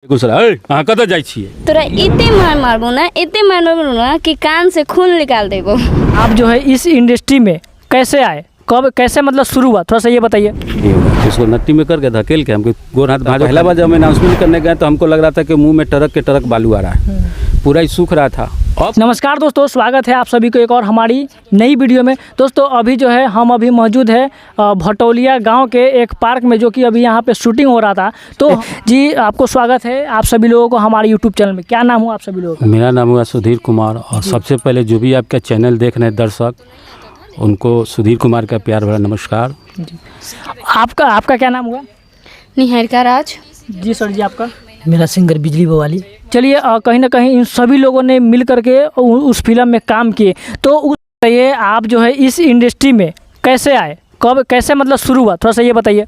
अहाँ कतऽ जाइ छिए? तोरा इतने मारबू ना कि कान से खून निकाल देबो। आप जो है इस इंडस्ट्री में कैसे आए, कब कैसे मतलब शुरू हुआ, थोड़ा सा ये बताइए। इसको नट्टी में करके धकेल के हमको गोर हाथ भाजो। पहला बार जब हम अनाउंसमेंट करने गए तो हमको लग रहा था कि मुंह में टरक के टरक बालू आ रहा है, पूरा ही सूख रहा था। नमस्कार दोस्तों, स्वागत है आप सभी को एक और हमारी नई वीडियो में। दोस्तों अभी जो है हम अभी मौजूद है भटौलिया गांव के एक पार्क में, जो कि अभी यहाँ पे शूटिंग हो रहा था। तो जी आपको स्वागत है आप सभी लोगों को हमारे यूट्यूब चैनल में। क्या नाम हुआ आप सभी लोगों का? मेरा नाम हुआ सुधीर कुमार, और सबसे पहले जो भी आपका चैनल देख रहे हैं दर्शक, उनको सुधीर कुमार का प्यार भरा नमस्कार। आपका क्या नाम हुआ? निहारिका राज। जी सर जी आपका? मेरा सिंगर बिजली बवाली। चलिए कहीं ना कहीं इन सभी लोगों ने मिल करके उस फिल्म में काम किए, तो ये आप जो है इस इंडस्ट्री में कैसे आए, कब कैसे मतलब शुरू हुआ, थोड़ा सा ये बताइए।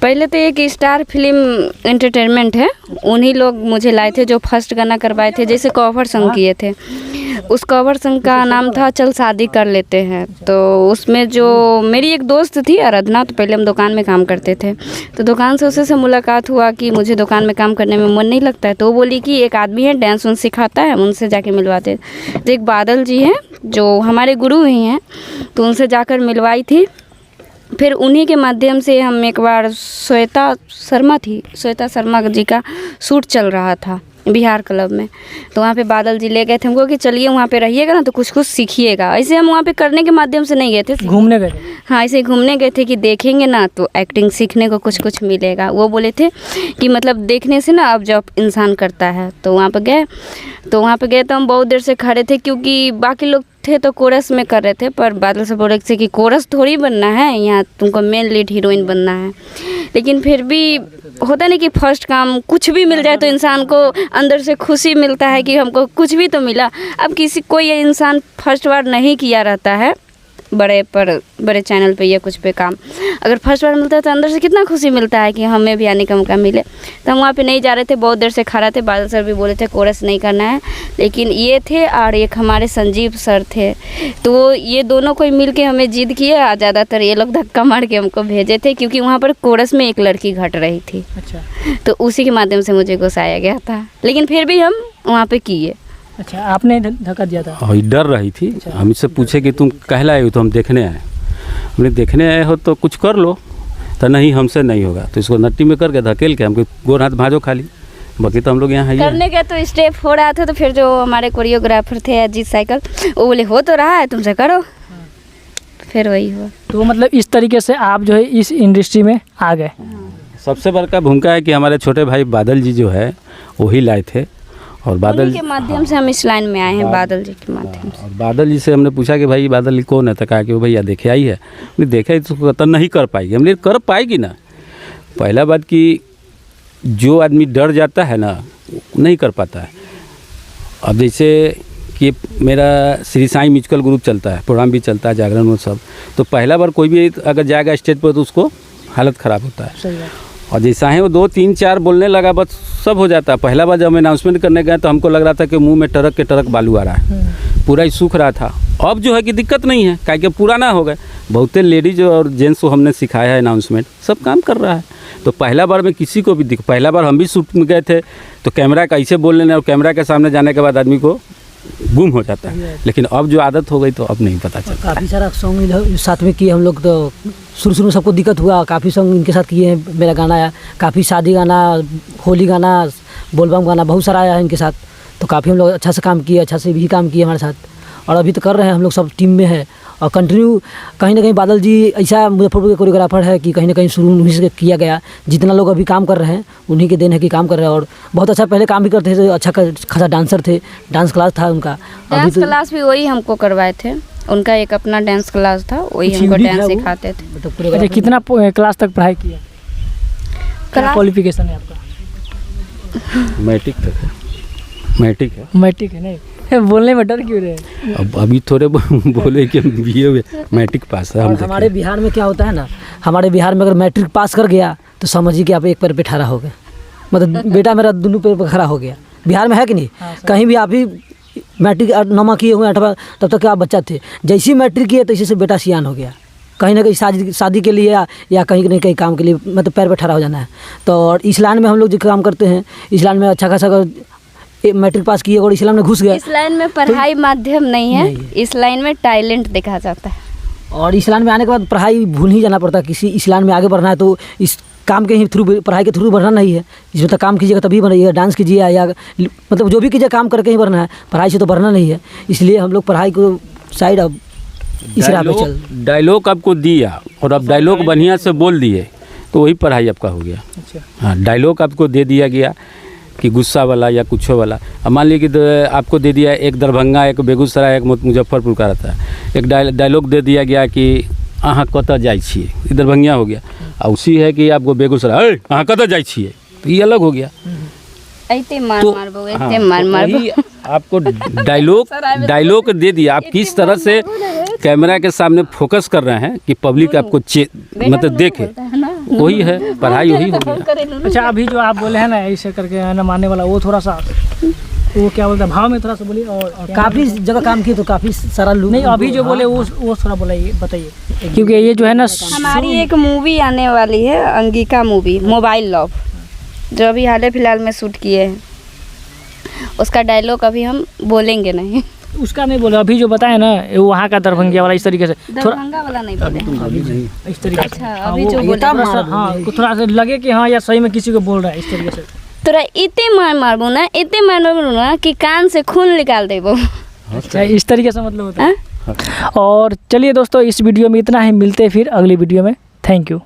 पहले तो एक स्टार फिल्म एंटरटेनमेंट है, उन्हीं लोग मुझे लाए थे जो फर्स्ट गाना करवाए थे, जैसे कवर सॉन्ग किए थे। उस कवर सॉन्ग का नाम था चल शादी कर लेते हैं। तो उसमें जो मेरी एक दोस्त थी आराधना, तो पहले हम दुकान में काम करते थे, तो दुकान से उससे मुलाकात हुआ कि मुझे दुकान में काम करने में मन नहीं लगता है। तो वो बोली कि एक आदमी है डांस उन सिखाता है, हम उनसे जाके मिलवाते। तो एक बादल जी हैं जो हमारे गुरु ही हैं, तो उनसे जाकर मिलवाई थी। फिर उन्हीं के माध्यम से हम एक बार श्वेता शर्मा जी का शूट चल रहा था बिहार क्लब में, तो वहाँ पे बादल जी ले गए थे हमको कि चलिए वहाँ पे रहिएगा ना तो कुछ सीखिएगा। ऐसे हम वहाँ पे करने के माध्यम से नहीं गए थे, घूमने गए थे। हाँ, ऐसे घूमने गए थे कि देखेंगे ना तो एक्टिंग सीखने को कुछ मिलेगा। वो बोले थे कि मतलब देखने से ना अब जब इंसान करता है। तो वहाँ पे गए तो हम बहुत देर से खड़े थे, क्योंकि बाकी लोग थे तो कोरस में कर रहे थे, पर बादल से बोले थे कि कोरस थोड़ी बनना है, यहाँ तुमको मेन लीड हीरोइन बनना है। लेकिन फिर भी होता नहीं कि फर्स्ट काम कुछ भी मिल जाए तो इंसान को अंदर से खुशी मिलता है कि हमको कुछ भी तो मिला। अब कोई इंसान फर्स्ट बार नहीं किया रहता है बड़े चैनल पे या कुछ पे काम, अगर फर्स्ट बार मिलता है तो अंदर से कितना खुशी मिलता है कि हमें भी आने का मौका मिले। तो हम वहाँ पे नहीं जा रहे थे, बहुत देर से खड़ा थे। बादल सर भी बोले थे कोरस नहीं करना है, लेकिन ये थे और एक हमारे संजीव सर थे, तो ये दोनों कोई मिल के हमें जिद किए, और ज़्यादातर ये लोग धक्का मार के हमको भेजे थे, क्योंकि वहाँ पर कोरस में एक लड़की घट रही थी। अच्छा, तो उसी के माध्यम से मुझे घुसाया गया था, लेकिन फिर भी हम वहाँ पर किए। अच्छा, आपने धक्का दिया था? और डर रही थी। हमसे पूछे कि तुम कहला आए हो, तो हम देखने आए। हमने देखने आए हो तो कुछ कर लो, तो नहीं हमसे नहीं होगा। तो इसको नट्टी में करके धकेल के हमको गोर हाथ भाजो खाली, बाकी तो हम लोग यहाँ करने के तो स्टेप हो रहा था। तो फिर जो हमारे कोरियोग्राफर थे अजीत साइकिल, वो बोले हो तो रहा है तुमसे करो, फिर वही हुआ। तो मतलब इस तरीके से आप जो है इस इंडस्ट्री में आ गए। सबसे बड़का भूमिका है कि हमारे छोटे भाई बादल जी जो है वही लाए थे, और बादल के माध्यम से हम इस लाइन में आए हैं, बादल जी के माध्यम से। और बादल जी से हमने पूछा कि भाई बादल जी कौन है, तो कहा कि वो भैया देखे आई है। हमने देखा ही तो कतन नहीं कर पाएगी। हमने कर पाएगी ना। पहला बात कि जो आदमी डर जाता है ना, नहीं कर पाता है। अब जैसे कि मेरा श्री साईं म्यूजिकल ग्रुप चलता है, प्रोग्राम भी चलता है, जागरण में सब, तो पहला बार कोई भी अगर जाएगा स्टेज पर तो उसको हालत ख़राब होता है। सही है। और जैसा है वो 2 3 4 बोलने लगा, बस सब हो जाता है। पहला बार जब हम अनाउंसमेंट करने गए तो हमको लग रहा था कि मुंह में टरक के टरक बालू आ रहा है, पूरा ही सूख रहा था। अब जो है कि दिक्कत नहीं है, काहे कि पुराना हो गए। बहुते लेडीज और जेंट्स को हमने सिखाया है अनाउंसमेंट, सब काम कर रहा है। तो पहला बार में किसी को भी पहला बार हम भी शूट में गए थे, तो कैमरा कैसे बोलने नहीं, और कैमरा के सामने जाने के बाद आदमी को गुम हो जाता है। लेकिन अब जो आदत हो गई तो अब नहीं पता चलता। काफ़ी सारा सॉन्ग साथ में किए हम लोग, तो शुरू में सबको दिक्कत हुआ। काफ़ी सॉन्ग इनके साथ किए हैं, मेरा गाना आया, काफ़ी शादी गाना, होली गाना, बोलबम गाना, बहुत सारा आया है इनके साथ। तो काफ़ी हम लोग अच्छा से काम किए, अच्छा से भी काम किए हमारे साथ, और अभी तो कर रहे हैं। हम लोग सब टीम में है और कंटिन्यू। कहीं ना कहीं बादल जी ऐसा मुजफ्फरपुर के कोरियोग्राफर है कि कहीं ना कहीं शुरू उन्हीं से किया गया। जितना लोग अभी काम कर रहे हैं उन्हीं के देन है कि काम कर रहे हैं, और बहुत अच्छा पहले काम भी करते थे, अच्छा खासा डांसर थे, डांस क्लास था उनका। डांस क्लास भी वही हमको करवाए थे, उनका एक अपना डांस क्लास था, वही हमको डांस सिखाते थे। अच्छा, कितना क्लास तक पढ़ाई किया? क्या क्वालिफिकेशन है आपका? मैट्रिक तक है। मैट्रिक है। मैट्रिक है? नहीं बोलने में डर क्यों रहे? अब अभी थोड़े बोले कि बीए हुए, मैट्रिक पास है। हमारे बिहार में क्या होता है ना, हमारे बिहार में अगर मैट्रिक पास कर गया तो समझिए कि आप एक पैर पे ठहरा हो गए, मतलब बेटा मेरा दोनों पैर पर खड़ा हो गया। बिहार में है कि नहीं? कहीं भी आप ही मैट्रिक 9वां किए हुए 8वां, तब तक आप बच्चा थे, जैसे मैट्रिक किए तैसे से बेटा सियान हो गया। कहीं ना कहीं शादी के लिए या कहीं ना कहीं काम के लिए मतलब पैर पे ठहरा हो जाना है। तो और इस लाइन में हम लोग जो काम करते हैं, इस लाइन में अच्छा खासा अगर मैट्रिक पास किए और इस लाइन में घुस गए, इस लाइन में पढ़ाई माध्यम नहीं है, इस लाइन में टैलेंट देखा जाता है। और इस लाइन में आने के बाद पढ़ाई भूल ही जाना पड़ता है। किसी इस लाइन में आगे बढ़ना है तो इस काम के ही थ्रू, पढ़ाई के थ्रू बढ़ना नहीं है। इसमें तो काम कीजिएगा तभी बढ़िएगा, डांस कीजिए या मतलब जो भी कीजिए काम करके ही बढ़ना है, पढ़ाई से तो बढ़ना नहीं है। इसलिए हम लोग पढ़ाई को साइड अब इस राह पे चल। डायलॉग आपको दिया और आप डायलॉग बढ़िया से बोल दिए तो वही पढ़ाई आपका हो गया। हाँ, डायलॉग आपको दे दिया गया कि गुस्सा वाला या कुछ वाला। अब मान लीजिए कि आपको दे दिया एक दरभंगा, एक बेगूसराय, एक मुजफ्फरपुर का रहता है, एक डायलॉग दे दिया गया कि अहाँ कतऽ जाइ छिए, ई दरभंगिया हो गया। और उसी है कि आपको बेगूसराय अहाँ कतऽ जाइ छिए, तो ये अलग हो गया। ऐते मार तो मारबो, ऐते मार मारबो। आपको डायलॉग दे दिया, आप किस तरह से कैमरा के सामने फोकस कर रहे हैं कि पब्लिक आपको मतलब देखे, वही है पढ़ाई, वही हो गया। अच्छा, अभी जो आप बोले हैं ना ऐसे करके ना मारने वाला, वो थोड़ा सा वो क्या बोलते हैं भाव में थोड़ा सा बोलिए। और काफ़ी जगह काम किए तो काफ़ी सारा लोग नहीं, अभी जो बोले वो थोड़ा बोलाइए, बताइए। क्योंकि ये जो है ना हमारी एक मूवी आने वाली है, अंगिका मूवी, मोबाइल लव, जो अभी हाल फिलहाल में शूट किए हैं। उसका डायलॉग अभी हम बोलेंगे नहीं, उसका नहीं बोले। अभी जो बताए ना वो वहाँ का दरभंगिया वाला, इस तरीके से दरभंगा वाला नहीं बोले। इस तरीके से अच्छा, अभी जो बोले हाँ, थोड़ा सा लगे कि हाँ या सही में किसी को बोल रहा है, इस तरीके से। तोरा इतने मार मारबो ना, इतने मार मारबो ना कि कान से खून निकाल देबो। अच्छा, इस तरीके से मतलब होता है। और चलिए दोस्तों, इस वीडियो में इतना ही, मिलते हैं फिर अगली वीडियो में। Thank you.